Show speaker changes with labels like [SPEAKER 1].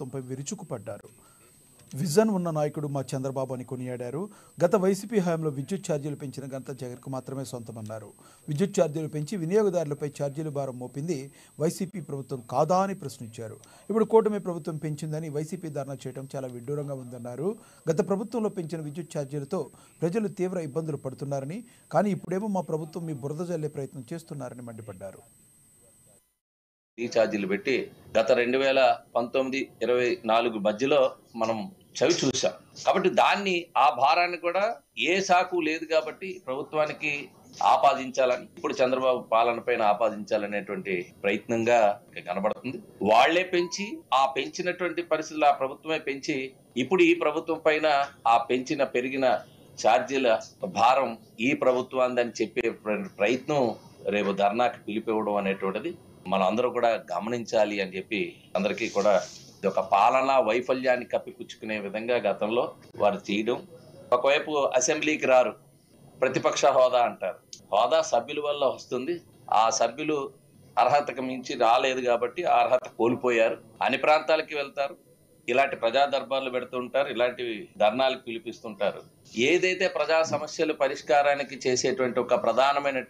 [SPEAKER 1] తొంపై విరుచుకుపడ్డారు. విజన్ ఉన్న నాయకుడు మా చంద్రబాబు అని కొనియాడారు. గత వైసీపీ హయాంలో విద్యుత్ ఛార్జీలు పెంచిన ఘనత జగన్కు మాత్రమే సొంతమన్నారు. విద్యుత్ ఛార్జీలు పెంచి వినియోగదారులపై ఛార్జీల భారం మోపింది వైసీపీ ప్రభుత్వం కాదా అని ప్రశ్నించారు. ఇప్పుడు కూటమి ప్రభుత్వం పెంచిందని వైసీపీ ధర్నా చేయడం చాలా విడ్డూరంగా ఉందన్నారు. గత ప్రభుత్వంలో పెంచిన విద్యుత్ ఛార్జీలతో ప్రజలు తీవ్ర ఇబ్బందులు పడుతున్నారని, కానీ ఇప్పుడేమో మా ప్రభుత్వం మీ బురద జల్లే ప్రయత్నం చేస్తున్నారని మండిపడ్డారు.
[SPEAKER 2] ఛార్జీలు పెట్టి గత 2019-24 మధ్యలో మనం చవి చూసాం. కాబట్టి దాన్ని ఆ భారాన్ని కూడా ఏ సాకు లేదు కాబట్టి ప్రభుత్వానికి ఆపాదించాలని, ఇప్పుడు చంద్రబాబు పాలన పైన ఆపాదించాలనేటువంటి ప్రయత్నంగా కనబడుతుంది. వాళ్లే పెంచి ఆ పెంచినటువంటి పరిస్థితులు ఆ ప్రభుత్వమే పెంచి ఇప్పుడు ఈ ప్రభుత్వం పైన ఆ పెరిగిన ఛార్జీల భారం ఈ ప్రభుత్వాన్ని చెప్పే ప్రయత్నం రేపు ధర్నాకి పిలిపివ్వడం అనేటువంటిది మనం అందరూ కూడా గమనించాలి అని చెప్పి అందరికీ కూడా ఇది ఒక పాలనా వైఫల్యాన్ని కప్పిపుచ్చుకునే విధంగా గతంలో వారు చేయడం. ఒకవైపు అసెంబ్లీకి రారు, ప్రతిపక్ష హోదా అంటారు. హోదా సభ్యుల వల్ల వస్తుంది. ఆ సభ్యులు అర్హతకు మించి రాలేదు కాబట్టి ఆ అర్హత కోల్పోయారు. అన్ని ప్రాంతాలకి వెళ్తారు, ఇలాంటి ప్రజా దర్బార్లు పెడుతుంటారు, ఇలాంటి ధర్నాలకు పిలిపిస్తుంటారు. ఏదైతే ప్రజా సమస్యలు పరిష్కారానికి చేసేటువంటి ఒక ప్రధానమైనటువంటి